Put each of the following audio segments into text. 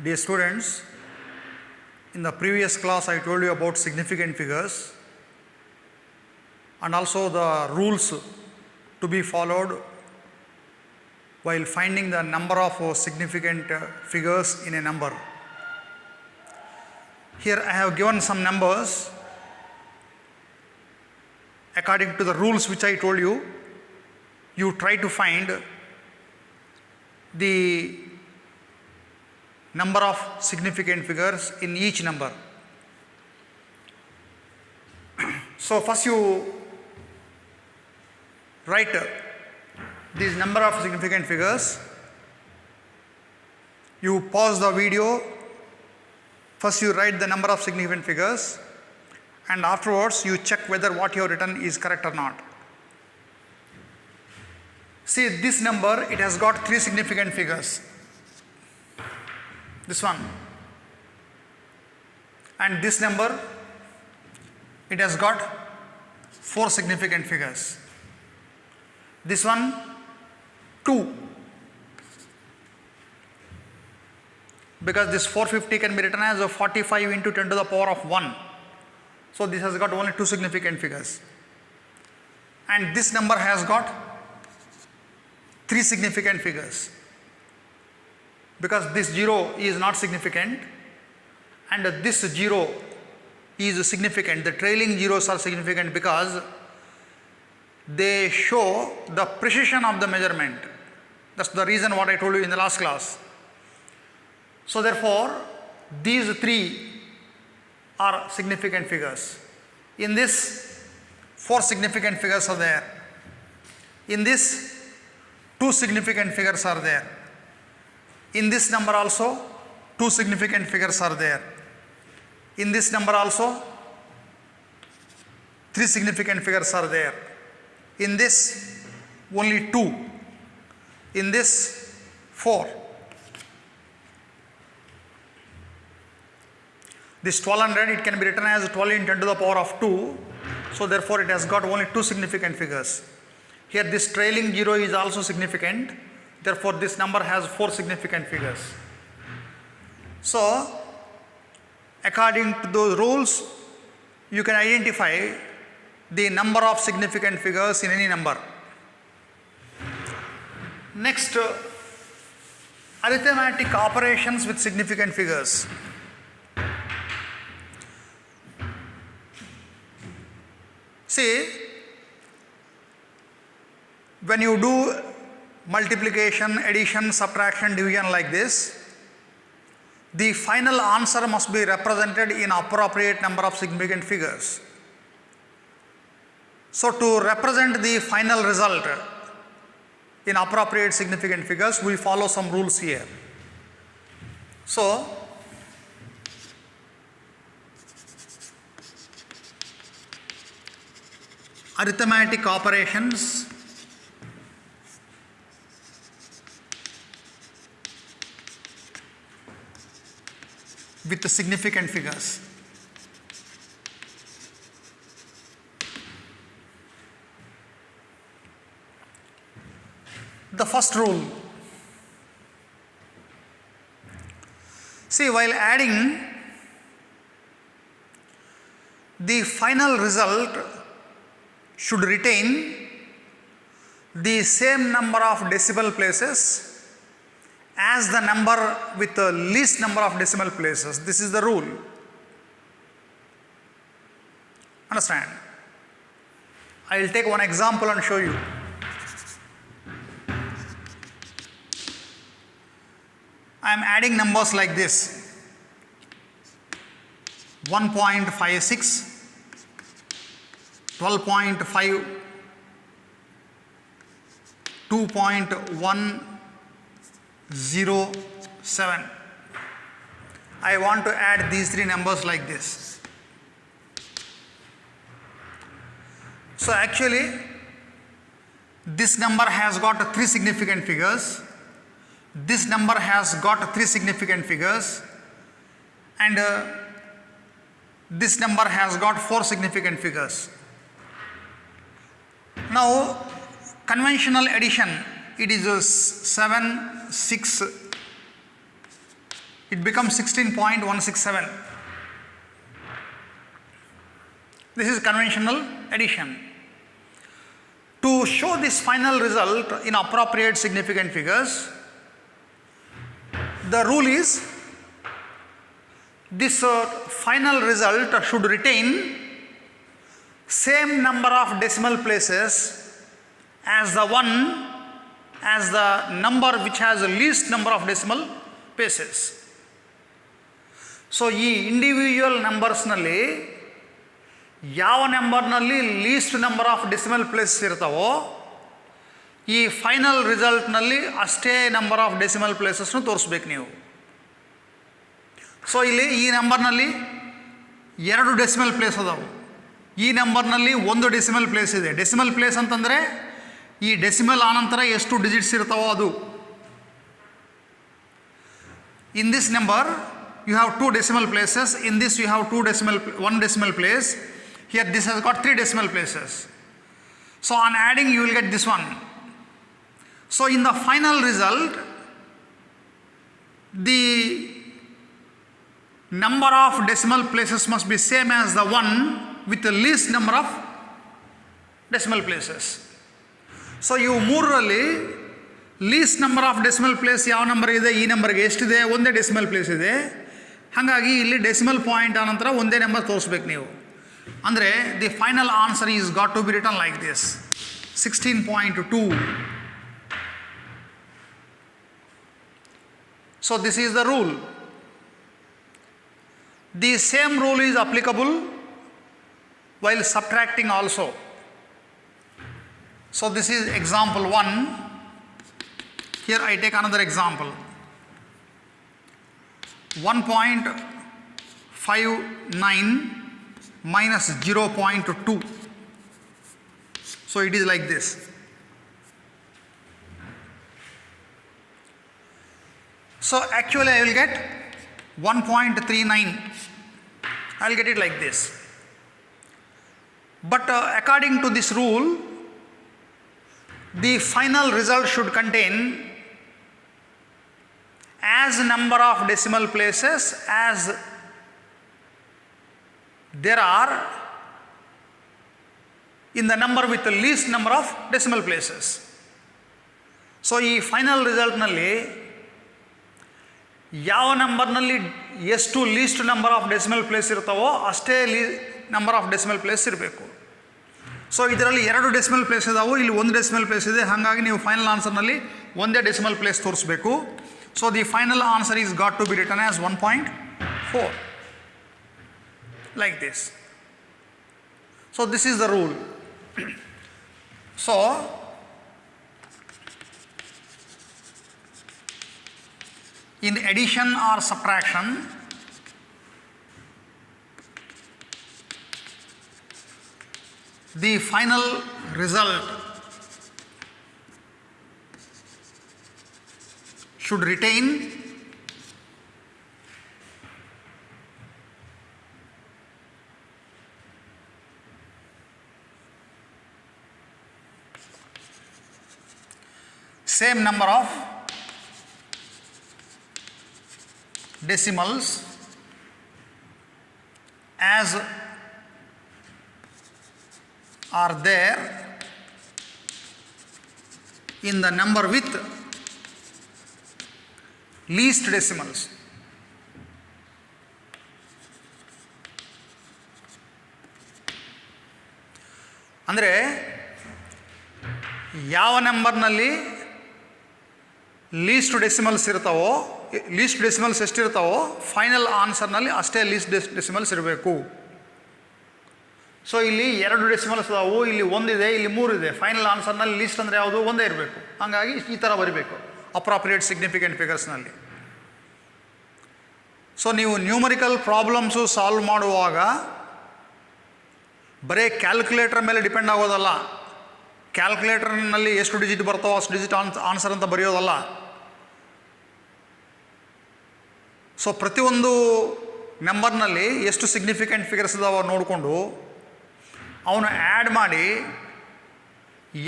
Dear students, in the previous class I told you about significant figures and also the rules to be followed while finding the number of significant figures in a number. Here I have given some numbers according to the rules which I told you. You try to find the number of significant figures in each number. So first you write this number of significant figures. You pause the video. First you write the number of significant figures and afterwards you check whether what you have written is correct or not. See this number, it has got 3 significant figures. This one. And this number, it has got 4 significant figures. This one, 2. Because this 450 can be written as a 45 into 10 to the power of 1. So this has got only 2 significant figures. And this number has got 3 significant figures. Because this 0 is not significant and this 0 is significant. The trailing zeros are significant because they show the precision of the measurement. That's the reason what I told you in the last class. So therefore, these 3 are significant figures. In this, 4 significant figures are there. In this, 2 significant figures are there. In this number also, 2 significant figures are there. In this number also, 3 significant figures are there. In this, only 2. In this, 4. This 1200, it can be written as 12 into 10 to the power of 2. So therefore, it has got only 2 significant figures. Here this trailing 0 is also significant. Therefore, this number has 4 significant figures. So, according to those rules, you can identify the number of significant figures in any number. Next, arithmetic operations with significant figures. See, when you do multiplication, addition, subtraction, division like this, the final answer must be represented in appropriate number of significant figures. So to represent the final result in appropriate significant figures, we follow some rules here. So arithmetic operations with the significant figures. The first rule. See, while adding, the final result should retain the same number of decimal places as the number with the least number of decimal places. This is the rule. Understand? I will take one example and show you. I am adding numbers like this: 1.56, 12.5, 2.107. I want to add these 3 numbers like this. So actually, this number has got 3 significant figures. This number has got 3 significant figures, and this number has got 4 significant figures. Now, conventional addition, it is 7, 6, it becomes 16.167. This is conventional addition. To show this final result in appropriate significant figures, the rule is this final result should retain same number of decimal places as the number which has the least number of decimal places. So, ಈ individual ನಂಬರ್ಸ್ನಲ್ಲಿ ಯಾವ ನಂಬರ್ನಲ್ಲಿ least number of decimal places ಇರ್ತಾವೋ ಈ final ರಿಸಲ್ಟ್ನಲ್ಲಿ ಅಷ್ಟೇ number of decimal ಪ್ಲೇಸಸ್ನು ತೋರಿಸ್ಬೇಕು ನೀವು. So ಇಲ್ಲಿ ಈ ನಂಬರ್ನಲ್ಲಿ 2 ಡೆಸಿಮಲ್ ಪ್ಲೇಸ್ ಅದಾವು, ಈ ನಂಬರ್ನಲ್ಲಿ 1 ಡೆಸಿಮಲ್ ಪ್ಲೇಸ್ ಇದೆ. ಡೆಸಿಮಲ್ ಪ್ಲೇಸ್ ಅಂತಂದರೆ ಈ ಡೆಸಿಮಲ್ ಆನಂತರ ಎಷ್ಟು ಡಿಜಿಟ್ಸ್ ಇರ್ತಾವೋ ಅದು. In this number you have 2 decimal places, in this you have 1 decimal place, here this has got 3 decimal places. So on adding you will get this one. So in the final result the number of decimal places must be same as the one with the least number of decimal places. So you ಮೂರರಲ್ಲಿ list number of decimal place ಯಾವ number ಇದೆ, ಈ ನಂಬರ್ಗೆ ಎಷ್ಟಿದೆ, ಒಂದೇ decimal place ಇದೆ. ಹಾಗಾಗಿ ಇಲ್ಲಿ ಡೆಸಿಮಲ್ ಪಾಯಿಂಟ್ ಆನಂತರ ಒಂದೇ ನಂಬರ್ ತೋರಿಸ್ಬೇಕು ನೀವು. ಅಂದರೆ the final answer is got to be written like this 16.2. So this is the rule. The same rule is applicable while subtracting also. So this is example 1. Here I take another example. 1.59 minus 0.2. So it is like this. So actually I will get 1.39. I will get it like this. But according to this rule, the final result should contain as number of decimal places as there are in the number with the least number of decimal places. So ಈ final ರಿಸಲ್ಟ್ನಲ್ಲಿ ಯಾವ ನಂಬರ್ನಲ್ಲಿ ಎಷ್ಟು least number of decimal place ಇರ್ತಾವೋ ಅಷ್ಟೇ number of decimal place ಇರಬೇಕು. ಸೊ ಇದರಲ್ಲಿ 2 ಡೆಸಿಮಲ್ ಪ್ಲೇಸ್ ಇದಾವೆ, ಇಲ್ಲಿ 1 ಡೆಸಿಮಲ್ ಪ್ಲೇಸ್ ಇದೆ. ಹಾಗಾಗಿ ನೀವು ಫೈನಲ್ ಆನ್ಸರ್ನಲ್ಲಿ ಒಂದೇ ಡೆಸಿಮಲ್ ಪ್ಲೇಸ್ ತೋರಿಸ್ಬೇಕು. So the final answer is got to be written as 1.4 like this. So this is the rule. So in addition or subtraction, the final result should retain same number of decimals as are there in the number with least decimals. ಅಂದರೆ ಯಾವ ನಂಬರ್ನಲ್ಲಿ least decimals ಇರ್ತಾವೋ, least decimals ಎಷ್ಟಿರ್ತಾವೋ final ಆನ್ಸರ್ನಲ್ಲಿ ಅಷ್ಟೇ least decimals ಇರಬೇಕು. So ಇಲ್ಲಿ 2 decimals ಅದಾವು, ಇಲ್ಲಿ 1 ಇದೆ, ಇಲ್ಲಿ 3 ಇದೆ. ಫೈನಲ್ ಆನ್ಸರ್ನಲ್ಲಿ ಲೀಸ್ಟ್ ಅಂದರೆ ಯಾವುದು, ಒಂದೇ ಇರಬೇಕು. ಹಾಗಾಗಿ ಈ ಥರ ಬರೀಬೇಕು ಅಪ್ರಾಪ್ರಿಯೇಟ್ ಸಿಗ್ನಿಫಿಕೆಂಟ್ ಫಿಗರ್ಸ್ನಲ್ಲಿ. ಸೊ ನೀವು ನ್ಯೂಮರಿಕಲ್ ಪ್ರಾಬ್ಲಮ್ಸು ಸಾಲ್ವ್ ಮಾಡುವಾಗ ಬರೀ ಕ್ಯಾಲ್ಕುಲೇಟರ್ ಮೇಲೆ ಡಿಪೆಂಡ್ ಆಗೋದಲ್ಲ. ಕ್ಯಾಲ್ಕುಲೇಟರ್ನಲ್ಲಿ ಎಷ್ಟು ಡಿಜಿಟ್ ಬರ್ತಾವೋ ಅಷ್ಟು ಡಿಜಿಟ್ ಆನ್ಸರ್ ಅಂತ ಬರೆಯೋದಲ್ಲ. ಸೊ ಪ್ರತಿಯೊಂದು ನಂಬರ್ನಲ್ಲಿ ಎಷ್ಟು ಸಿಗ್ನಿಫಿಕೆಂಟ್ ಫಿಗರ್ಸ್ ಇದಾವೋ ನೋಡಿಕೊಂಡು ಅವನು ಆ್ಯಡ್ ಮಾಡಿ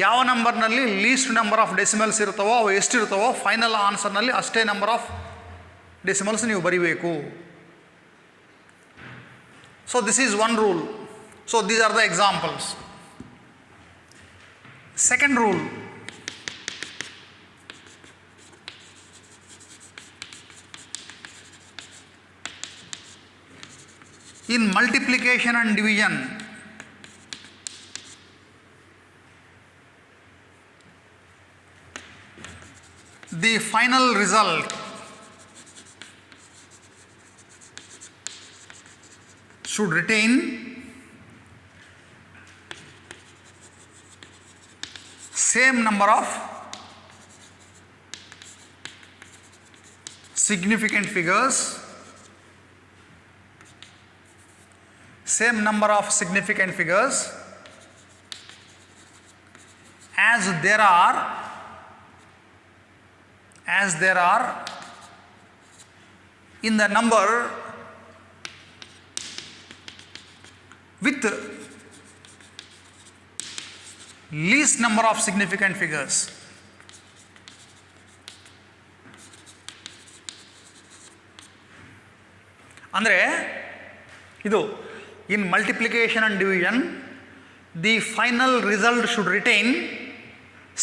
ಯಾವ ನಂಬರ್ನಲ್ಲಿ ಲೀಸ್ಟ್ ನಂಬರ್ ಆಫ್ ಡೆಸಿಮಲ್ಸ್ ಇರ್ತಾವೋ ಅವು ಎಷ್ಟಿರ್ತಾವೋ ಫೈನಲ್ ಆನ್ಸರ್ನಲ್ಲಿ ಅಷ್ಟೇ ನಂಬರ್ ಆಫ್ ಡೆಸಿಮಲ್ಸ್ ನೀವು ಬರಿಬೇಕು. So this is one rule. So these are the examples. Second rule, in multiplication and division, the final result should retain same number of significant figures, as there are in the number with least number of significant figures. ಅಂದರೆ ಇದು in multiplication and division, the final result should retain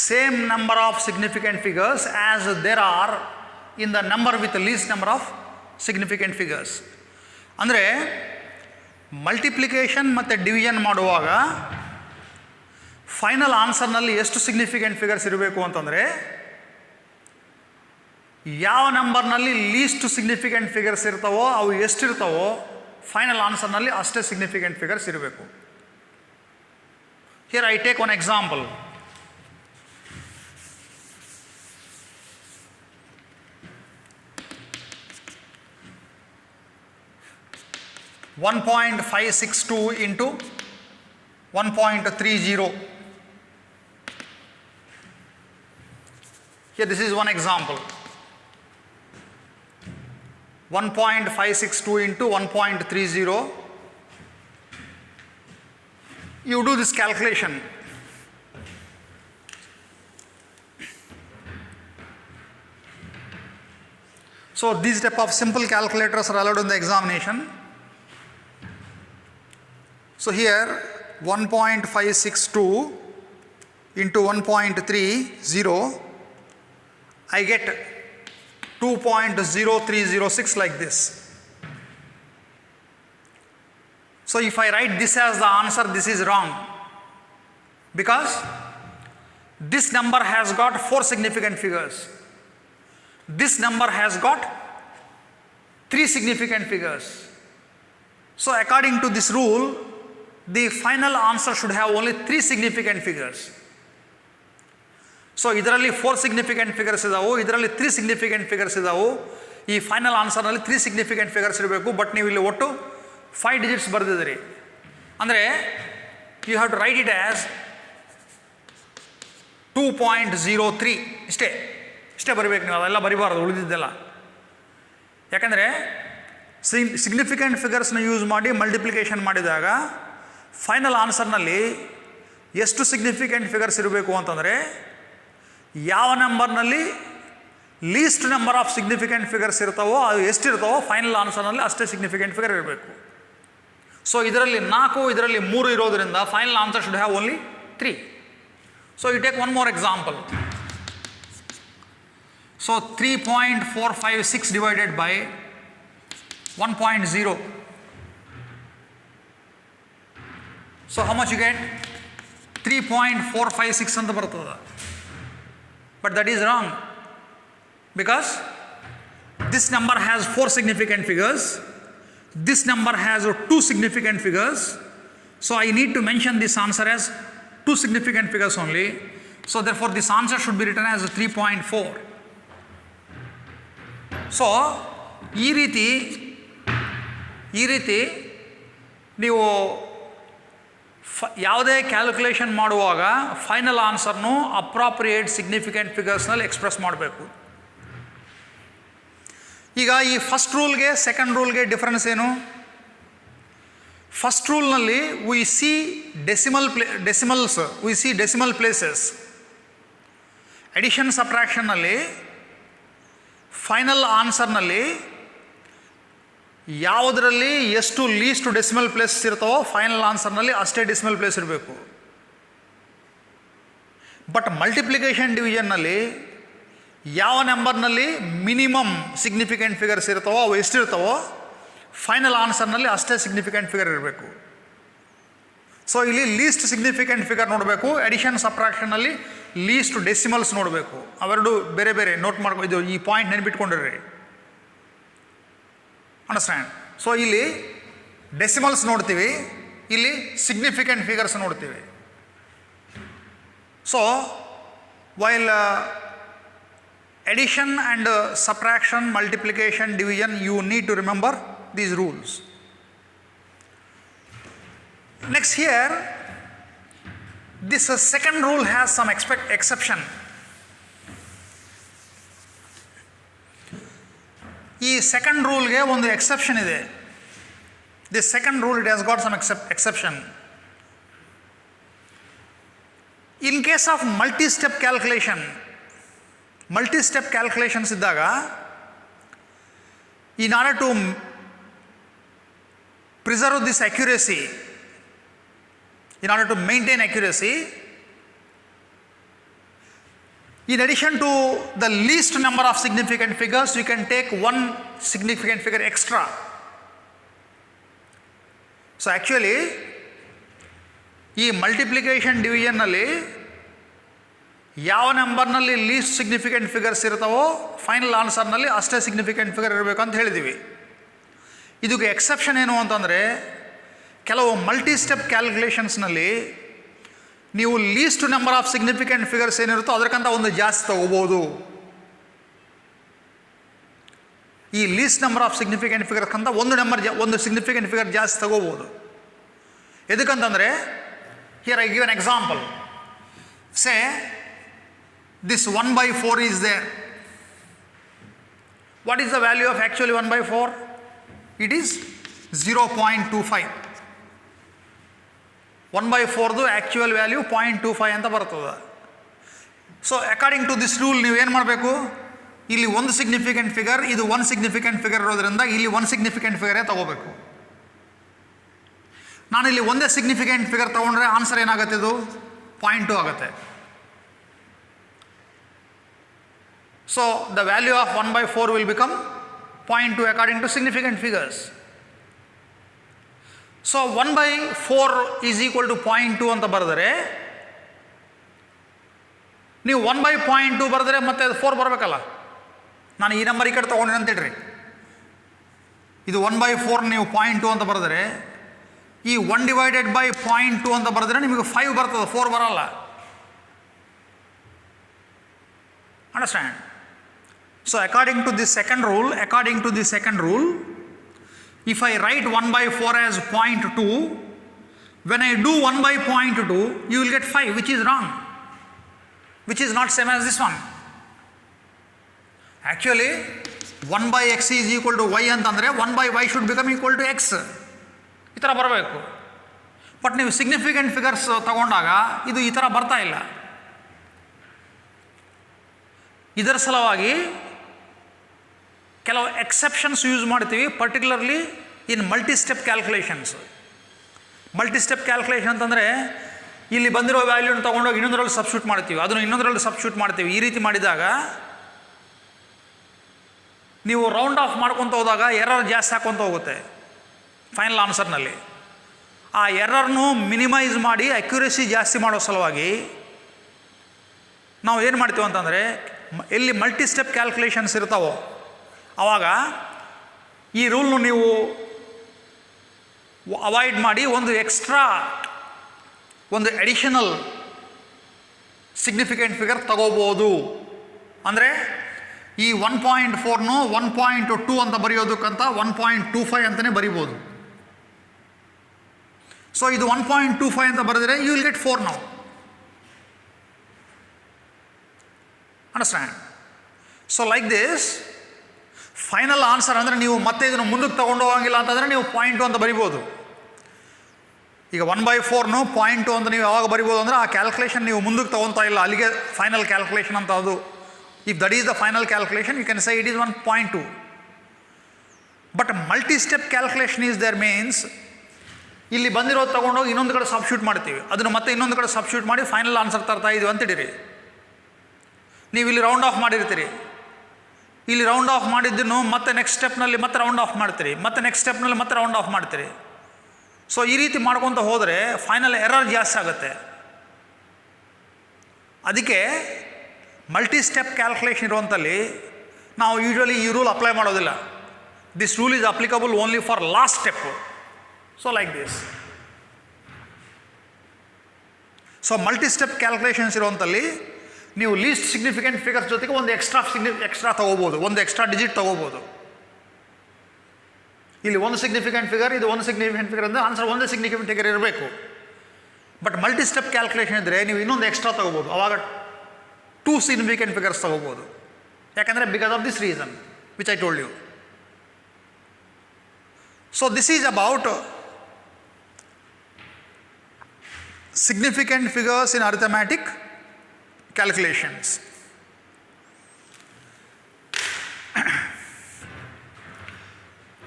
same number of significant figures as there are in the number with the least number of significant figures. ಅಂದರೆ multiplication ಮತ್ತು division ಮಾಡುವಾಗ final ಆನ್ಸರ್ನಲ್ಲಿ ಎಷ್ಟು significant figures ಇರಬೇಕು ಅಂತಂದರೆ, ಯಾವ ನಂಬರ್ನಲ್ಲಿ list significant figures ಇರ್ತಾವೋ ಅವು ಎಷ್ಟಿರ್ತಾವೋ ಫೈನಲ್ ಆನ್ಸರ್ನಲ್ಲಿ ಅಷ್ಟೇ ಸಿಗ್ನಿಫಿಕೆಂಟ್ ಫಿಗರ್ಸ್ ಇರಬೇಕು. Here I take one example. (1.562 into 1.30). Here this is one example. 1.562 into 1.30. You do this calculation. So these type of simple calculators are allowed in the examination. So here 1.562 into 1.30, I get 2.0306 like this. So if I write this as the answer, this is wrong, because this number has got 4 significant figures. This number has got 3 significant figures. So according to this rule, the final answer should have only 3 significant figures. So ಇದರಲ್ಲಿ 4 significant figures ಇದಾವೆ, ಇದರಲ್ಲಿ 3 significant figures ಇದಾವೆ. ಈ final ಆನ್ಸರ್ನಲ್ಲಿ 3 significant figures ಇರಬೇಕು. But ನೀವು ಇಲ್ಲಿ ಒಟ್ಟು 5 ಡಿಜಿಟ್ಸ್ ಬರೆದಿದ್ದೀರಿ. ಅಂದರೆ you have to write it as 2.03. ಇಷ್ಟೇ ಬರಿಬೇಕು ನೀವು, ಅದೆಲ್ಲ ಬರಿಬಾರ್ದು ಉಳಿದಿದ್ದೆಲ್ಲ. ಯಾಕಂದರೆ ಸಿಗ್ನಿಫಿಕೆಂಟ್ ಫಿಗರ್ಸ್ನ ಯೂಸ್ ಮಾಡಿ ಮಲ್ಟಿಪ್ಲಿಕೇಶನ್ ಮಾಡಿದಾಗ ಫೈನಲ್ ಆನ್ಸರ್ನಲ್ಲಿ ಎಷ್ಟು ಸಿಗ್ನಿಫಿಕೆಂಟ್ ಫಿಗರ್ಸ್ ಇರಬೇಕು ಅಂತಂದರೆ, ಯಾವ ನಂಬರ್ನಲ್ಲಿ least number of significant figures ಇರ್ತಾವೋ ಅದು ಎಷ್ಟಿರ್ತಾವೋ ಫೈನಲ್ ಆನ್ಸರ್ನಲ್ಲಿ ಅಷ್ಟೇ ಸಿಗ್ನಿಫಿಕೆಂಟ್ ಫಿಗರ್ ಇರಬೇಕು. ಸೊ ಇದರಲ್ಲಿ 4, ಇದರಲ್ಲಿ 3 ಇರೋದ್ರಿಂದ final answer should have only 3. So you take one more example. So 3.456 divided by 1.0. So how much you get? 3.456 ಅಂತ ಬರ್ತದೆ. But that is wrong, because this number has 4 significant figures, this number has 2 significant figures. So I need to mention this answer as 2 significant figures only. So therefore this answer should be written as 3.4. So ಈ ರೀತಿ ನೀವು ಯಾವುದೇ calculation ಮಾಡುವಾಗ final ಆನ್ಸರ್ನು appropriate ಸಿಗ್ನಿಫಿಕೆಂಟ್ ಫಿಗರ್ಸ್ನಲ್ಲಿ express ಮಾಡಬೇಕು. ಈಗ ಈ ಫಸ್ಟ್ ರೂಲ್ಗೆ ಸೆಕೆಂಡ್ ರೂಲ್ಗೆ ಡಿಫರೆನ್ಸ್ ಏನು? ಫಸ್ಟ್ ರೂಲ್ನಲ್ಲಿ we see decimal places. Addition ಸಬ್ಟ್ರಾಕ್ಷನ್ನಲ್ಲಿ ಫೈನಲ್ ಆನ್ಸರ್ನಲ್ಲಿ ಯಾವುದರಲ್ಲಿ ಎಷ್ಟು ಲೀಸ್ಟ್ ಡೆಸಿಮಲ್ ಪ್ಲೇಸ್ ಇರ್ತಾವೋ ಫೈನಲ್ ಆನ್ಸರ್ನಲ್ಲಿ ಅಷ್ಟೇ ಡೆಸಿಮಲ್ ಪ್ಲೇಸ್ ಇರಬೇಕು. ಬಟ್ ಮಲ್ಟಿಪ್ಲಿಕೇಶನ್ ಡಿವಿಷನ್ನಲ್ಲಿ ಯಾವ ನಂಬರ್ನಲ್ಲಿ ಮಿನಿಮಮ್ ಸಿಗ್ನಿಫಿಕೆಂಟ್ ಫಿಗರ್ಸ್ ಇರ್ತಾವೋ ಅವು ಎಷ್ಟಿರ್ತಾವೋ ಫೈನಲ್ ಆನ್ಸರ್ನಲ್ಲಿ ಅಷ್ಟೇ ಸಿಗ್ನಿಫಿಕೆಂಟ್ ಫಿಗರ್ ಇರಬೇಕು. ಸೊ ಇಲ್ಲಿ ಲೀಸ್ಟ್ ಸಿಗ್ನಿಫಿಕೆಂಟ್ ಫಿಗರ್ ನೋಡಬೇಕು, ಎಡಿಷನ್ ಸಬ್ಟ್ರಾಕ್ಷನ್ನಲ್ಲಿ ಲೀಸ್ಟ್ ಡೆಸಿಮಲ್ಸ್ ನೋಡಬೇಕು. ಅವೆರಡು ಬೇರೆ ಬೇರೆ ನೋಟ್ ಮಾಡ್ಕೊ, ಇದು ಈ ಪಾಯಿಂಟ್ ನೆನಪಿಟ್ಕೊಂಡಿರ್ರಿ. ಅಂಡರ್ಸ್ಟ್ಯಾಂಡ್? ಸೊ ಇಲ್ಲಿ ಡೆಸಿಮಲ್ಸ್ ನೋಡ್ತೀವಿ, ಇಲ್ಲಿ ಸಿಗ್ನಿಫಿಕೆಂಟ್ ಫಿಗರ್ಸ್ ನೋಡ್ತೀವಿ. So while addition and subtraction, multiplication, division, you need to remember these rules. Next here, this second rule has some exception. ಈ ಸೆಕೆಂಡ್ ರೂಲ್ಗೆ ಒಂದು ಎಕ್ಸೆಪ್ಷನ್ ಇದೆ. This second rule it has got some exception. In case of multi-step calculations ಇದ್ದಾಗ, in order to preserve this accuracy, in order to maintain accuracy, in addition to the least number of significant figures, you can take one significant figure extra. So actually, ಈ multiplication ಡಿವಿಷನ್ನಲ್ಲಿ ಯಾವ ನಂಬರ್ನಲ್ಲಿ list significant figures ಇರ್ತಾವೋ final ಆನ್ಸರ್ನಲ್ಲಿ ಅಷ್ಟೇ significant figure ಇರಬೇಕು ಅಂತ ಹೇಳಿದ್ದೀವಿ. ಇದಕ್ಕೆ ಎಕ್ಸೆಪ್ಷನ್ ಏನು ಅಂತಂದರೆ, ಕೆಲವು ಮಲ್ಟಿ ಸ್ಟೆಪ್ ಕ್ಯಾಲ್ಕುಲೇಷನ್ಸ್ನಲ್ಲಿ ನೀವು least number of significant figures ಏನಿರುತ್ತೋ ಅದಕ್ಕಿಂತ ಒಂದು ಜಾಸ್ತಿ ತಗೋಬೋದು. ಈ ಲೀಸ್ಟ್ ನಂಬರ್ ಆಫ್ ಸಿಗ್ನಿಫಿಕೆಂಟ್ ಫಿಗರ್ಸ್ಕಂತ ಒಂದು ಸಿಗ್ನಿಫಿಕೆಂಟ್ ಫಿಗರ್ ಜಾಸ್ತಿ ತಗೋಬೋದು. ಎದಕ್ಕಂತಂದರೆ, here I give an example. Say this 1/4 is there. What is the value of actually 1/4? It is 0.25. 1/4 actual value 0.25 ಅಂತ ಬರ್ತದೆ. So according to this rule ನೀವು ಏನು ಮಾಡಬೇಕು, ಇಲ್ಲಿ ಒಂದು ಸಿಗ್ನಿಫಿಕೆಂಟ್ ಫಿಗರ್, ಇದು ಒಂದು ಸಿಗ್ನಿಫಿಕೆಂಟ್ ಫಿಗರ್ ಇರೋದ್ರಿಂದ ಇಲ್ಲಿ ಒಂದು ಸಿಗ್ನಿಫಿಕೆಂಟ್ ಫಿಗರೇ ತಗೋಬೇಕು. ನಾನಿಲ್ಲಿ ಒಂದೇ ಸಿಗ್ನಿಫಿಕೆಂಟ್ ಫಿಗರ್ ತೊಗೊಂಡ್ರೆ ಆನ್ಸರ್ ಏನಾಗುತ್ತೆ, ಇದು 0.2 ಆಗುತ್ತೆ. So the value of 1/4 will become 0.2 according to significant figures. So 1/4 is equal to 0.2 ಅಂತ ಬರೆದರೆ, ನೀವು 1/0.2 ಬರೆದರೆ ಮತ್ತೆ ಅದು 4 ಬರಬೇಕಲ್ಲ. ನಾನು ಈ ನಂಬರ್ ಈ ಕಡೆ ತೊಗೊಂಡಿನಿ ಅಂತೇಳ್ರಿ, ಇದು 1/4 ನೀವು 0.2 ಅಂತ ಬರೆದರೆ, ಈ 1/0.2 ಅಂತ ಬರೆದರೆ ನಿಮಗೆ 5 ಬರ್ತದೆ, 4 ಬರಲ್ಲ. Understand? So according to this second rule, if I write 1/4 as 0.2, when I do 1/0.2, you will get 5, which is wrong, which is not same as this one. Actually 1/x is equal to y ಅಂತಂದರೆ 1/y should become equal to x. ಈ ಥರ ಬರಬೇಕು. But ನೀವು significant figures ತಗೊಂಡಾಗ ಇದು ಈ ಥರ ಬರ್ತಾ ಇಲ್ಲ. ಇದರ ಸಲುವಾಗಿ ಕೆಲವು ಎಕ್ಸೆಪ್ಷನ್ಸ್ ಯೂಸ್ ಮಾಡ್ತೀವಿ, particularly in multi step calculations. Multi step calculation ಅಂತಂದರೆ, ಇಲ್ಲಿ ಬಂದಿರೋ ವ್ಯಾಲ್ಯೂನ ತೊಗೊಂಡೋಗಿ ಇನ್ನೊಂದರಲ್ಲಿ ಸಬ್ಸ್ಟಿಟ್ಯೂಟ್ ಮಾಡ್ತೀವಿ, ಅದನ್ನು ಇನ್ನೊಂದರಲ್ಲಿ ಸಬ್ಸ್ಟಿಟ್ಯೂಟ್ ಮಾಡ್ತೀವಿ. ಈ ರೀತಿ ಮಾಡಿದಾಗ ನೀವು ರೌಂಡ್ ಆಫ್ ಮಾಡ್ಕೊತ ಹೋದಾಗ ಎರರ್ ಜಾಸ್ತಿ ಹಾಕ್ಕೊತ ಹೋಗುತ್ತೆ ಫೈನಲ್ ಆನ್ಸರ್ನಲ್ಲಿ. ಆ ಎರರ್ನು ಮಿನಿಮೈಸ್ ಮಾಡಿ ಅಕ್ಯುರೇಸಿ ಜಾಸ್ತಿ ಮಾಡೋ ಸಲುವಾಗಿ ನಾವು ಏನು ಮಾಡ್ತೀವಿ ಅಂತಂದರೆ, ಎಲ್ಲಿ ಮಲ್ಟಿ ಸ್ಟೆಪ್ ಕ್ಯಾಲ್ಕುಲೇಷನ್ಸ್ ಇರ್ತಾವೋ ಆವಾಗ ಈ ರೂಲ್ನು ನೀವು ಅವಾಯ್ಡ್ ಮಾಡಿ ಒಂದು ಎಕ್ಸ್ಟ್ರಾ, ಒಂದು ಅಡಿಷನಲ್ ಸಿಗ್ನಿಫಿಕೆಂಟ್ ಫಿಗರ್ ತಗೋಬೋದು. ಅಂದರೆ ಈ 1.4ನು 1.2 ಅಂತ ಬರೆಯೋದಕ್ಕಂತ 1.25 ಅಂತಲೇ ಬರಿಬೋದು. ಸೊ ಇದು 1.25 ಅಂತ ಬರೆದರೆ ಯು ವಿಲ್ ಗೆಟ್ 4 ನಾವು. Understand? So like this final answer ಅಂದರೆ ನೀವು ಮತ್ತೆ ಇದನ್ನು ಮುಂದಕ್ಕೆ ತೊಗೊಂಡು ಹೋಗಂಗಿಲ್ಲ ಅಂತಂದರೆ ನೀವು 0.2 ಅಂತ ಬರಿಬೋದು. ಈಗ 1/4ನು 0.2 ಅಂತ ನೀವು ಯಾವಾಗ ಬರಿಬೋದು ಅಂದರೆ ಆ ಕ್ಯಾಲ್ಕುಲೇಷನ್ ನೀವು ಮುಂದಕ್ಕೆ ತೊಗೊತಾ ಇಲ್ಲ, ಅಲ್ಲಿಗೆ ಫೈನಲ್ ಕ್ಯಾಲ್ಕುಲೇಷನ್ ಅಂತ ಅದು If that is the final calculation, you can say it is 1.2. But multi-step calculation is there means ಇಲ್ಲಿ ಬಂದಿರೋದು ತೊಗೊಂಡೋಗಿ ಇನ್ನೊಂದು ಕಡೆ ಸಬ್ಸ್ಟ್ಯೂಟ್ ಮಾಡ್ತೀವಿ, ಅದನ್ನು ಮತ್ತೆ ಇನ್ನೊಂದು ಕಡೆ ಸಬ್ಸ್ಟ್ಯೂಟ್ ಮಾಡಿ ಫೈನಲ್ ಆನ್ಸರ್ ತರ್ತಾ ಇದೀವಿ ಅಂತಿಡಿರಿ. ನೀವು ಇಲ್ಲಿ ರೌಂಡ್ ಆಫ್ ಮಾಡಿರ್ತೀರಿ, ಇಲ್ಲಿ ರೌಂಡ್ ಆಫ್ ಮಾಡಿದ್ದನ್ನು ಮತ್ತೆ ನೆಕ್ಸ್ಟ್ ಸ್ಟೆಪ್ನಲ್ಲಿ ಮತ್ತೆ ರೌಂಡ್ ಆಫ್ ಮಾಡ್ತೀರಿ, ಮತ್ತೆ ನೆಕ್ಸ್ಟ್ ಸ್ಟೆಪ್ನಲ್ಲಿ ಮತ್ತೆ ರೌಂಡ್ ಆಫ್ ಮಾಡ್ತೀರಿ. ಸೊ ಈ ರೀತಿ ಮಾಡ್ಕೊತ ಹೋದರೆ ಫೈನಲ್ ಎರರ್ ಜಾಸ್ತಿ ಆಗುತ್ತೆ. ಅದಕ್ಕೆ ಮಲ್ಟಿ ಸ್ಟೆಪ್ ಕ್ಯಾಲ್ಕುಲೇಷನ್ ಇರುವಂಥಲ್ಲಿ ನಾವು ಯೂಶ್ವಲಿ ಈ ರೂಲ್ ಅಪ್ಲೈ ಮಾಡೋದಿಲ್ಲ. This rule is applicable only for last step. So like this. So multi step calculations ಇರುವಂಥಲ್ಲಿ ನೀವು ಲೀಸ್ಟ್ ಸಿಗ್ನಿಫಿಕೆಂಟ್ ಫಿಗರ್ಸ್ ಜೊತೆಗೆ ಒಂದು ಎಕ್ಸ್ಟ್ರಾ ತೊಗೋಬೋದು, ಒಂದು ಎಕ್ಸ್ಟ್ರಾ ಡಿಜಿಟ್ ತೊಗೋಬೋದು. ಇಲ್ಲಿ ಒಂದು ಸಿಗ್ನಿಫಿಕೆಂಟ್ ಫಿಗರ್, ಇದು ಒಂದು ಸಿಗ್ನಿಫಿಕೆಂಟ್ ಫಿಗರ್ ಅಂದರೆ ಆನ್ಸರ್ ಒಂದೇ ಸಿಗ್ನಿಫಿಕೆಂಟ್ ಫಿಗರ್ ಇರಬೇಕು. ಬಟ್ ಮಲ್ಟಿ ಸ್ಟೆಪ್ ಕ್ಯಾಲ್ಕುಲೇಷನ್ ಇದ್ದರೆ ನೀವು ಇನ್ನೊಂದು ಎಕ್ಸ್ಟ್ರಾ ತೊಗೋಬೋದು, ಆವಾಗ 2 ಸಿಗ್ನಿಫಿಕೆಂಟ್ ಫಿಗರ್ಸ್ ತೊಗೋಬೋದು. ಯಾಕಂದರೆ because of this reason which I told you. So this is about significant figures in arithmetic calculations.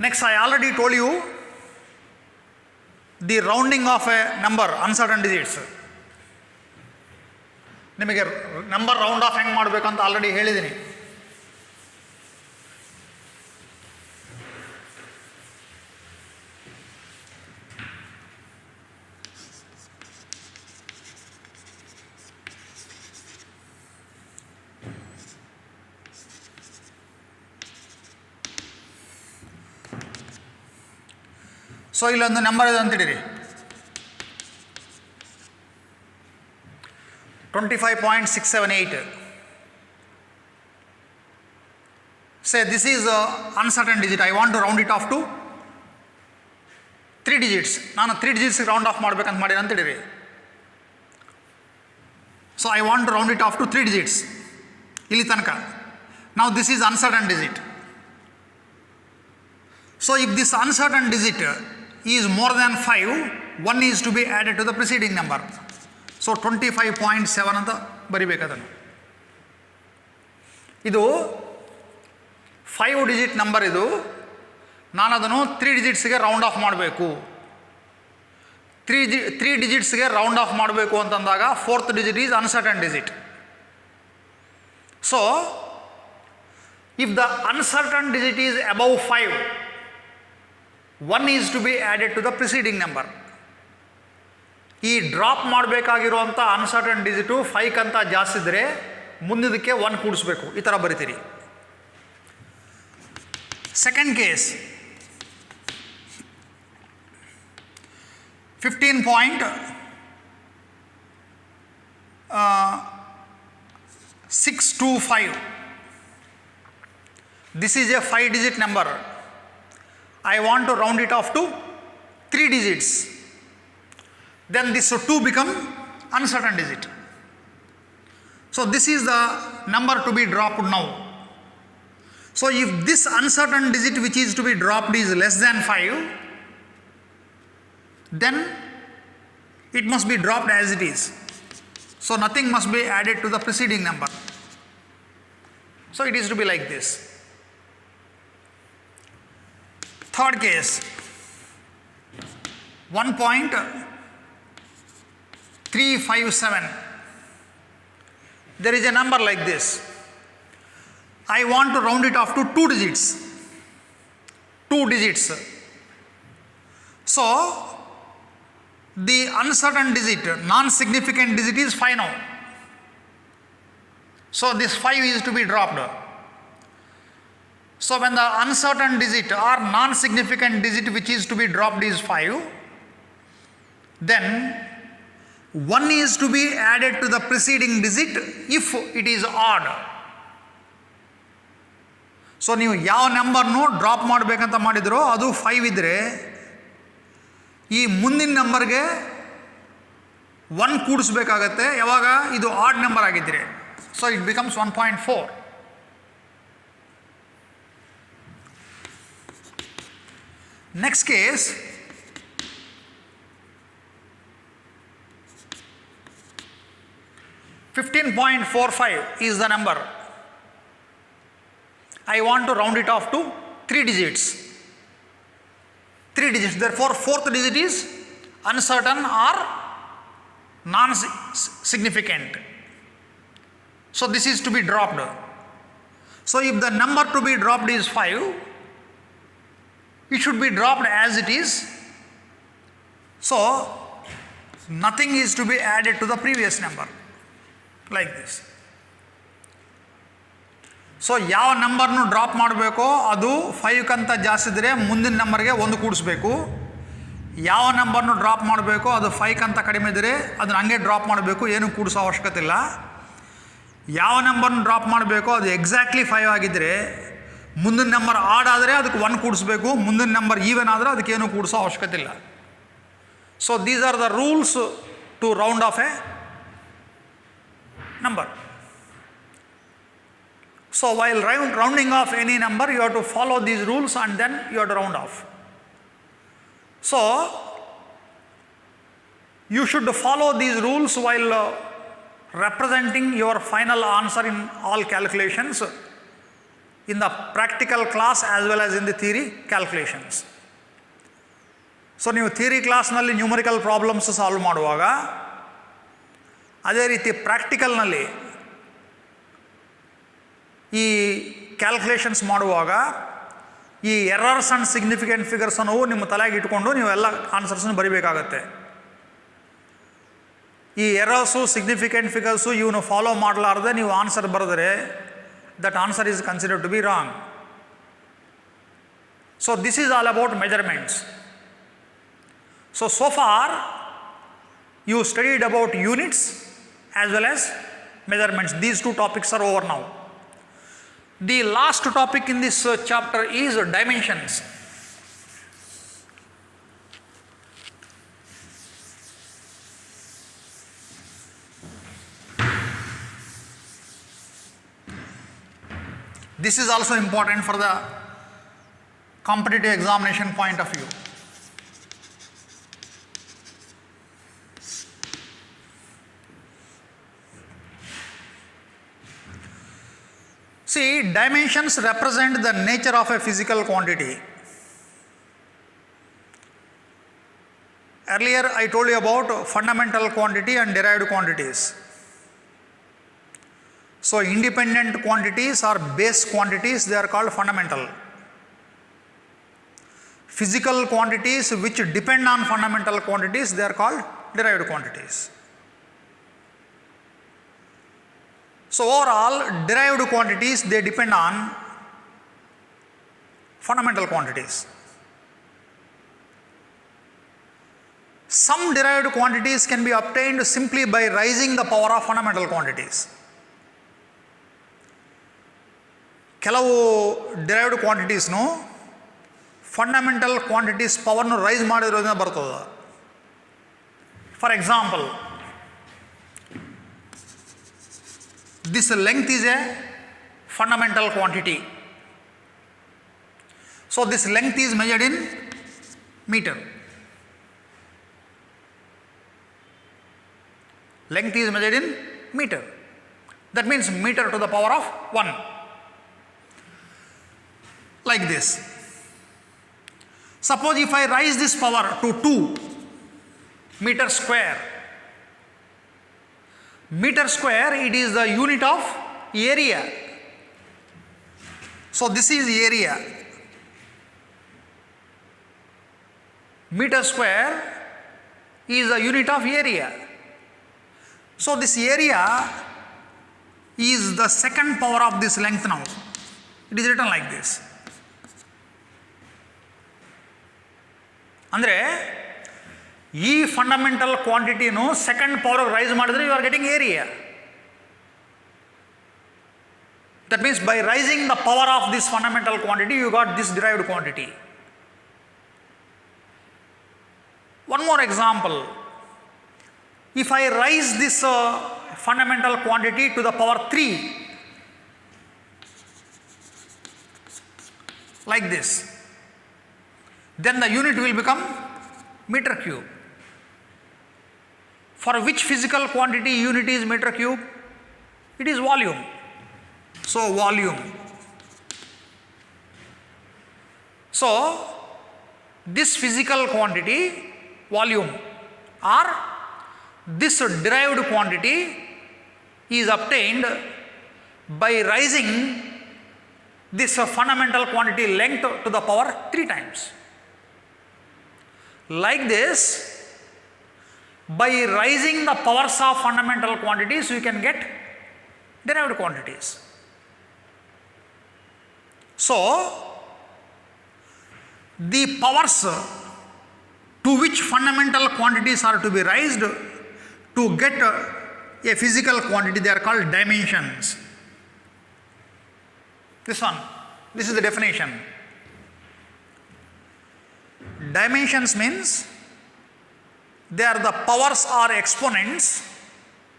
Next, I already told you the rounding of a number, uncertain digits. ನಿಮಗೆ number round of ಹೆಂಗೆ ಮಾಡಬೇಕಂತ already ಹೇಳಿದ್ದೀನಿ. So ಇಲ್ಲೊಂದು number ಇದೆ ಅಂತಿಡಿರಿ, 25.678. Say this is uncertain digit. I want to round it off to 3 digits. ನಾನು 3 digits round off ಮಾಡ್ಬೇಕಂತ ಮಾಡಿ ಅಂತಿಡಿರಿ. So I want to round it off to 3 digits ಇಲ್ಲಿ ತನಕ. Now this is uncertain digit. So if this uncertain digit is more than 5, 1 is to be added to the preceding number. So 25.7 ಅಂತ ಬರಿಬೇಕು ಅದನ್ನು. ಇದು 5 digit number, ಇದು ನಾನು ಅದನ್ನು 3 ಡಿಜಿಟ್ಸ್ಗೆ round of ಮಾಡಬೇಕು. 3 ಡಿಜಿಟ್ಸ್ಗೆ ರೌಂಡ್ ಆಫ್ ಮಾಡಬೇಕು ಅಂತಂದಾಗ 4th digit is uncertain digit. So if the uncertain digit is above 5, 1 is to be added to the preceding number. ಈ ಡ್ರಾಪ್ ಮಾಡಬೇಕಾಗಿರುವಂಥ ಅನ್ಸರ್ಟನ್ ಡಿಜಿಟು 5ಕ್ಕಿಂತ ಜಾಸ್ತಿ ಇದ್ದರೆ ಮುಂದಿದ್ದಕ್ಕೆ 1 ಕೂಡಿಸ್ಬೇಕು, ಈ ಥರ ಬರಿತೀರಿ. Second case 15.625. This is a 5 digit number. I want to round it off to 3 digits. Then this 2 become uncertain digit. So this is the number to be dropped now. So if this uncertain digit which is to be dropped is less than 5, then it must be dropped as it is. So nothing must be added to the preceding number. So it is to be like this. Third case 1.357. There is a number like this. I want to round it off to 2 digits. 2 digits. So the uncertain digit, non-significant digit is 5 now. So this 5 is to be dropped. So when the uncertain digit or non-significant digit which is to be dropped is 5, then 1 is to be added to the preceding digit if it is odd. So ನೀವು ಯಾವ ನಂಬರ್ನು drop ಮಾಡಬೇಕಂತ ಮಾಡಿದ್ರೋ ಅದು 5 ಇದ್ದರೆ ಈ ಮುಂದಿನ ನಂಬರ್ಗೆ 1 ಕೂಡಿಸ್ಬೇಕಾಗತ್ತೆ, ಯಾವಾಗ ಇದು ಆಡ್ ನಂಬರ್ ಆಗಿದ್ದರೆ. So it becomes 1.4. Next case 15.45 is the number. I want to round it off to 3 digits. 3 digits. Therefore, fourth digit is uncertain or non-significant. So this is to be dropped. So if the number to be dropped is 5, it should be dropped as it is. So nothing is to be added to the previous number, like this. So ಯಾವ ನಂಬರ್ನು drop ಮಾಡಬೇಕೋ ಅದು 5ಕ್ಕಿಂತ ಜಾಸ್ತಿ ಇದ್ದರೆ ಮುಂದಿನ ನಂಬರ್ಗೆ 1 ಕೂಡಿಸ್ಬೇಕು. ಯಾವ ನಂಬರ್ನು drop ಮಾಡಬೇಕೋ ಅದು 5ಕ್ಕಿಂತ ಕಡಿಮೆ ಇದ್ದರೆ ಅದನ್ನು ಹಂಗೆ ಡ್ರಾಪ್ ಮಾಡಬೇಕು, ಏನು ಕೂಡಿಸೋ ಅವಶ್ಯಕತೆ ಇಲ್ಲ. ಯಾವ ನಂಬರ್ನು ಡ್ರಾಪ್ ಮಾಡಬೇಕೋ ಅದು ಎಕ್ಸಾಕ್ಟ್ಲಿ 5 ಆಗಿದ್ದರೆ ಮುಂದಿನ ನಂಬರ್ ಆಡ್ ಆದರೆ ಅದಕ್ಕೆ 1 ಕೂಡಿಸ್ಬೇಕು, ಮುಂದಿನ ನಂಬರ್ ಈವನ್ ಆದರೆ ಅದಕ್ಕೇನು ಕೂಡಿಸೋ ಅವಶ್ಯಕತೆ ಇಲ್ಲ. So these are the rules to round off a number. So while rounding off any number, you have to follow these rules and then you have to round off. So you should follow these rules while representing your final answer in all calculations, in the practical class as well as in the theory calculations. So ನೀವು theory ಕ್ಲಾಸ್ನಲ್ಲಿ numerical problems solve ಮಾಡುವಾಗ, ಅದೇ ರೀತಿ ಪ್ರಾಕ್ಟಿಕಲ್ನಲ್ಲಿ ಈ calculations ಮಾಡುವಾಗ ಈ errors and significant ಫಿಗರ್ಸನ್ನು ನಿಮ್ಮ ತಲೆಗೆ ಇಟ್ಕೊಂಡು ನೀವೆಲ್ಲ ಆನ್ಸರ್ಸನ್ನು ಬರಿಬೇಕಾಗತ್ತೆ. ಈ ಎರರ್ಸು ಸಿಗ್ನಿಫಿಕೆಂಟ್ ಫಿಗರ್ಸು ಇವನು ಫಾಲೋ ಮಾಡಲಾರ್ದೆ ನೀವು ಆನ್ಸರ್ ಬರೆದರೆ that answer is considered to be wrong. So this is all about measurements. So far you studied about units as well as measurements. These two topics are over now. The last topic in this chapter is dimensions. This is also important for the competitive examination point of view. See, dimensions represent the nature of a physical quantity. Earlier I told you about fundamental quantity and derived quantities. So independent quantities or base quantities, they are called fundamental. Physical quantities which depend on fundamental quantities, they are called derived quantities. So overall, derived quantities, they depend on fundamental quantities. Some derived quantities can be obtained simply by raising the power of fundamental quantities. ಕೆಲವು derived quantitiesನು fundamental quantities ಪವರ್ನು rice ಮಾಡಿರೋದ್ರಿಂದ ಬರ್ತದೆ. For example, this length is a fundamental quantity. So this length is measured in meter. Length is measured in meter. That means meter to the power of 1. Like this. Suppose if I raise this power to 2 meter square. Meter square, it is the unit of area. So this is area. Meter square is the unit of area. So this area is the second power of this length now. It is written like this. ಅಂದರೆ ಈ fundamental ಕ್ವಾಂಟಿಟಿನೂ second power raise ಮಾಡಿದ್ರೆ you are getting area. That means by raising the power of this fundamental quantity you got this derived quantity. One more example, if I raise this fundamental quantity to the power 3 like this, then the unit will become meter cube. For which physical quantity unit is meter cube? It is volume. So volume. So, this physical quantity, volume, or this derived quantity is obtained by raising this fundamental quantity length to the power 3 times. Like this, by raising the powers of fundamental quantities, you can get derived quantities. So, the powers to which fundamental quantities are to be raised to get a physical quantity, they are called dimensions. This one, this is the definition. Dimensions means they are the powers or exponents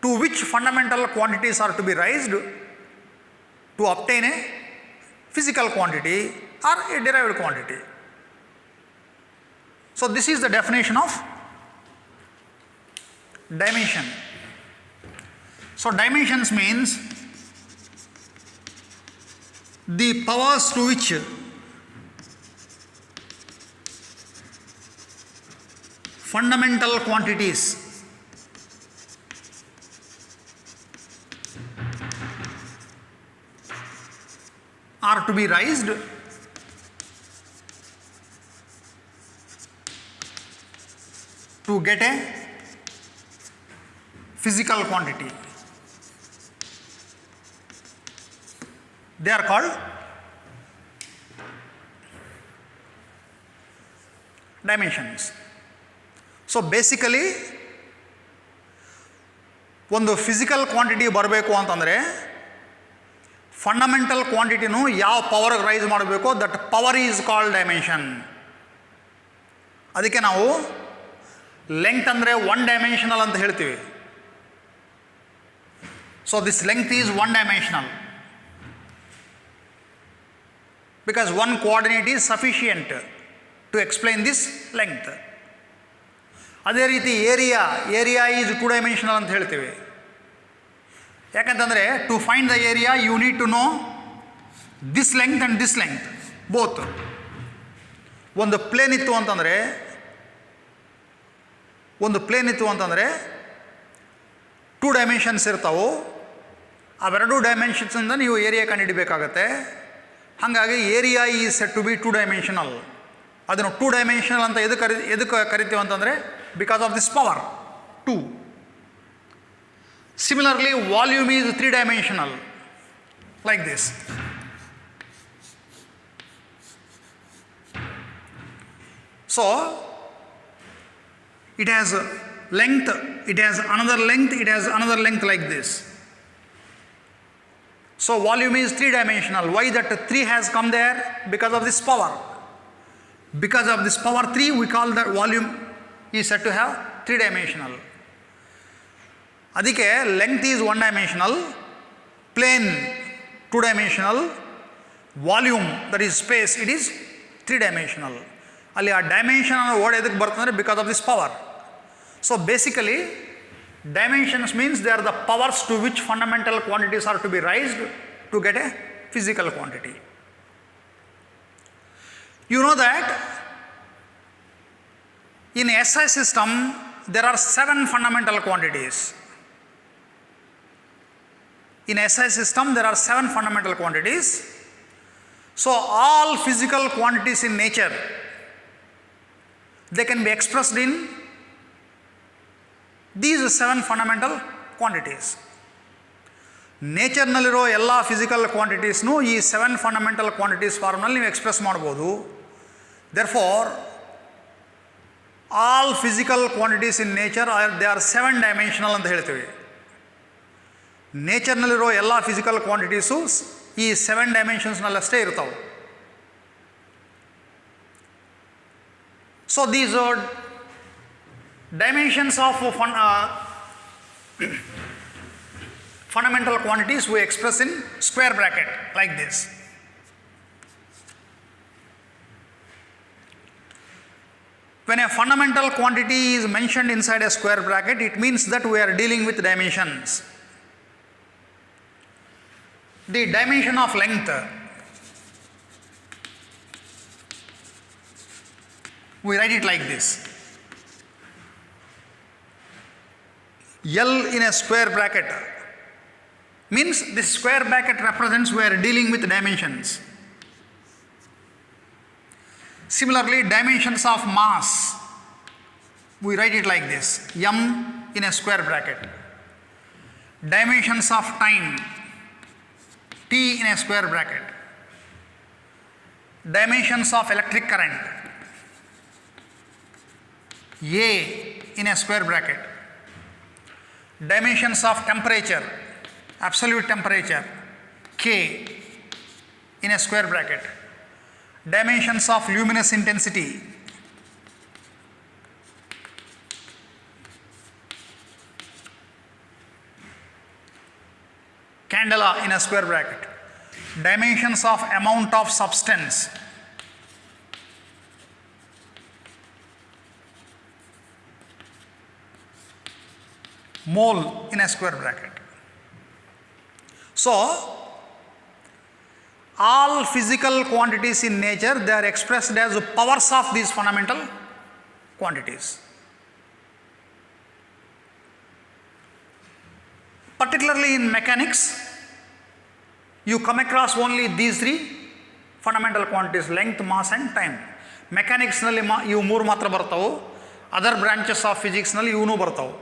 to which fundamental quantities are to be raised to obtain a physical quantity or a derived quantity. So, this is the definition of dimension. So, dimensions means the powers to which fundamental quantities are to be raised to get a physical quantity. They are called dimensions. So, basically, ಒಂದು physical quantity ಬರಬೇಕು ಅಂತಂದರೆ fundamental ಕ್ವಾಂಟಿಟಿನೂ ಯಾವ ಪವರ್ಗೆ rice ಮಾಡಬೇಕು, that power is called dimension. ಅದಕ್ಕೆ ನಾವು length ಅಂದರೆ 1 dimensional ಅಂತ ಹೇಳ್ತೀವಿ. So this length is 1 dimensional because 1 coordinate is sufficient to explain this length. ಅದೇ ರೀತಿ ಏರಿಯಾ ಈಸ್ 2 ಡೈಮೆನ್ಷನಲ್ ಅಂತ ಹೇಳ್ತೀವಿ. ಯಾಕಂತಂದರೆ to find the area you need to know this length and this length both. ಒಂದು plane ಇತ್ತು ಅಂತಂದರೆ 2 dimensions ಇರ್ತಾವೆ. ಅವೆರಡು ಡೈಮೆನ್ಷನ್ಸಿಂದ ನೀವು ಏರಿಯಾ ಕಂಡುಹಿಡಬೇಕಾಗತ್ತೆ. ಹಾಗಾಗಿ area is set to be 2 dimensional. ಅದನ್ನು 2 ಡೈಮೆನ್ಷನಲ್ ಅಂತ ಎದಕ್ಕೆ ಕರಿತೀವಿ ಅಂತಂದರೆ because of this power 2. Similarly volume is 3 dimensional like this. So it has length, it has another length, it has another length like this. So volume is 3 dimensional. Why that 3 has come there? Because of this power. Because of this power 3, we call that volume is said to have 3 dimensional. ಅದಕ್ಕೆ length is 1 dimensional, plane 2 dimensional, volume that is space it is 3 dimensional. ಅಲ್ಲಿ ಆ dimension ಅನ್ನೋ word ಎದಕ್ಕೆ ಬರ್ತಂದರೆ because of this power. So basically dimensions means they are the powers to which fundamental quantities are to be raised to get a physical quantity. You know that in SI system there are 7 fundamental quantities. In SI system there are 7 fundamental quantities. So all physical quantities in nature, they can be expressed in these 7 fundamental quantities. ನೇಚರ್ನಲ್ಲಿರೋ ಎಲ್ಲ physical ಕ್ವಾಂಟಿಟೀಸ್ನೂ ಈ 7 fundamental quantities ಫಾರ್ಮ್ನಲ್ಲಿ ನೀವು express ಮಾಡ್ಬೋದು. Therefore all physical quantities in nature they are 7 dimensional ಅಂತ ಹೇಳ್ತೀವಿ. ನೇಚರ್ನಲ್ಲಿರೋ ಎಲ್ಲ physical quantities ಈ 7 ಡೈಮೆನ್ಷನ್ಸ್ನಲ್ಲಷ್ಟೇ ಇರ್ತಾವೆ. So these are dimensions of fundamental quantities we express in square bracket like this. When a fundamental quantity is mentioned inside a square bracket, it means that we are dealing with dimensions. The dimension of length We write it like this. L in a square bracket means this square bracket represents we are dealing with dimensions. Similarly, dimensions of mass, we write it like this, m in a square bracket. Dimensions of time, t in a square bracket. Dimensions of electric current, a in a square bracket. Dimensions of temperature, absolute temperature, k in a square bracket. Dimensions of luminous intensity, candela in a square bracket. Dimensions of amount of substance, mole in a square bracket. So, all physical quantities in nature, they are expressed as powers of these fundamental quantities. Particularly in mechanics, you come across only these three fundamental quantities, length, mass and time. Mechanics nalli iವು ಮೂರು ಮಾತ್ರ ಬರ್ತಾವು. Other branches of physics ನಲ್ಲಿ ಇವನು ಬರ್ತಾವು.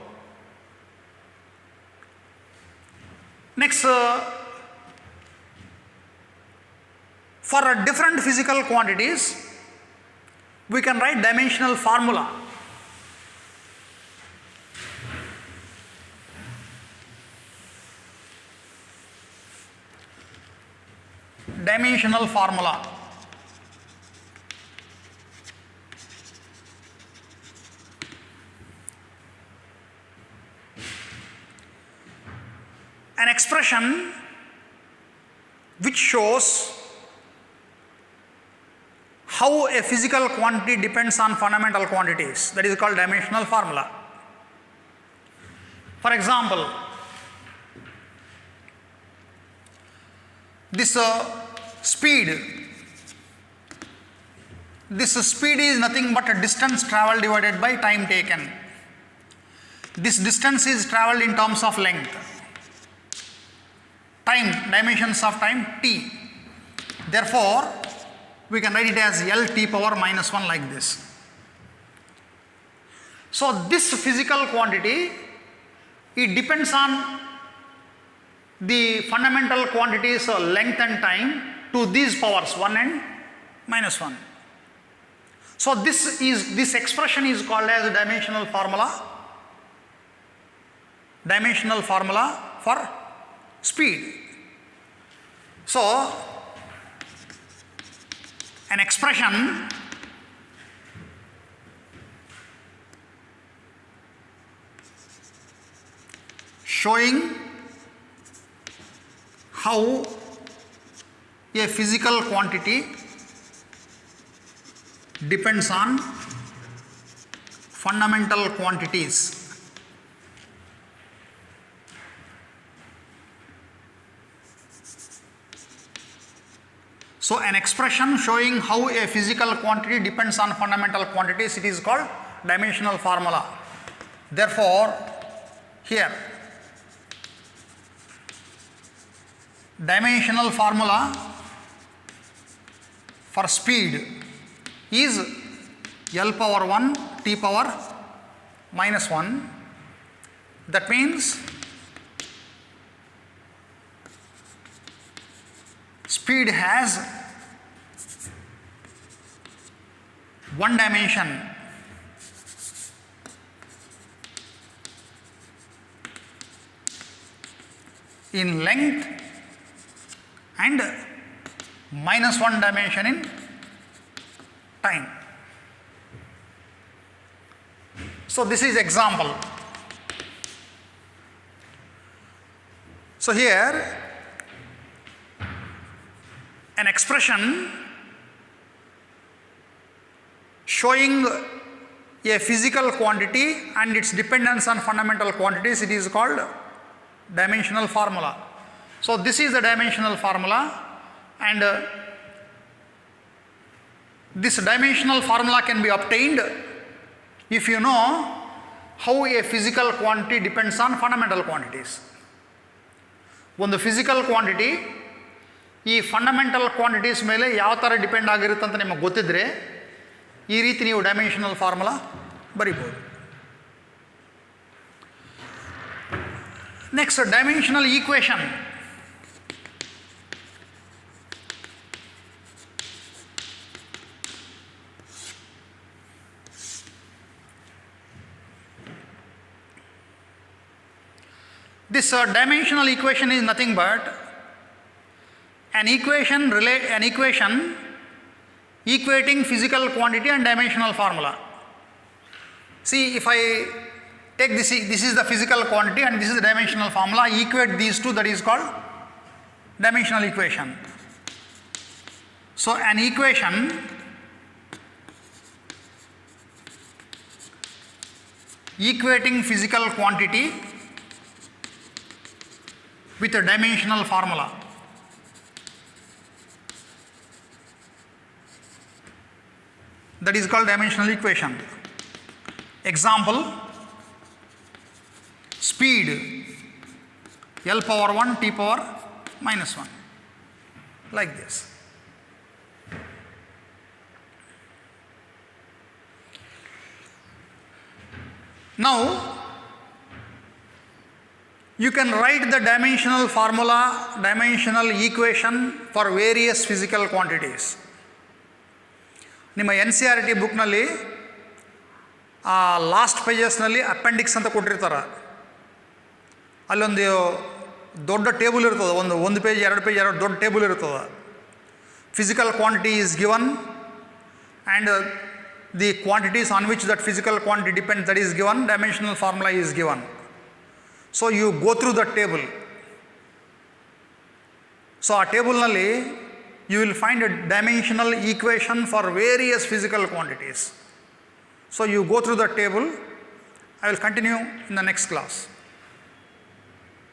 Next, for different physical quantities, we can write dimensional formula. Dimensional formula. An expression which shows how a physical quantity depends on fundamental quantities, that is called dimensional formula. For example, this speed is nothing but a distance travelled divided by time taken. This distance is travelled in terms of length. Time, dimensions of time, t. Therefore, we can write it as Lt power minus 1 like this. So, this physical quantity, it depends on the fundamental quantities length and time to these powers 1 and minus 1. So, this expression is called as dimensional formula for speed. So, an expression showing how a physical quantity depends on fundamental quantities. So, an expression showing how a physical quantity depends on fundamental quantities, it is called dimensional formula. Therefore, here dimensional formula for speed is L power 1 T power minus 1. That means speed has one dimension, in length and minus 1 dimension in time. So, this is example. So, here an expression showing a physical quantity and its dependence on fundamental quantities, it is called dimensional formula. So, this is the dimensional formula, and This dimensional formula can be obtained if you know how a physical quantity depends on fundamental quantities. ಒಂದು physical quantity ಈ fundamental quantities ಮೇಲೆ ಯಾವ ಥರ depend ಆಗಿರುತ್ತೆ ಅಂತ ನಿಮಗೆ ಗೊತ್ತಿದ್ದರೆ ಈ ರೀತಿ ನೀವು ಡೈಮೆನ್ಷನಲ್ ಫಾರ್ಮುಲಾ ಬರಿಬೋದು. Next dimensional equation. This dimensional equation is nothing but an equation equating physical quantity and dimensional formula. See, if I take this is the physical quantity and this is the dimensional formula, equate these two, that is called dimensional equation. So an equation equating physical quantity with a dimensional formula. That is called dimensional equation. Example, speed L power 1 T power minus 1, like this. Now you can write the dimensional formula, dimensional equation for various physical quantities. ನಿಮ್ಮ NCERT ಬುಕ್ನಲ್ಲಿ last ಪೇಜಸ್ನಲ್ಲಿ appendix ಅಂತ ಕೊಟ್ಟಿರ್ತಾರೆ. ಅಲ್ಲೊಂದು ದೊಡ್ಡ table ಇರ್ತದೆ, ಒಂದು page ಎರಡು page ಎರಡು ದೊಡ್ಡ ಟೇಬಲ್ ಇರ್ತದೆ. Physical quantity is given and the quantities on which that physical quantity depends, that is given, dimensional formula is given. So you go through the table. So a table nalli you will find a dimensional equation for various physical quantities. So you go through the table. I will continue in the next class.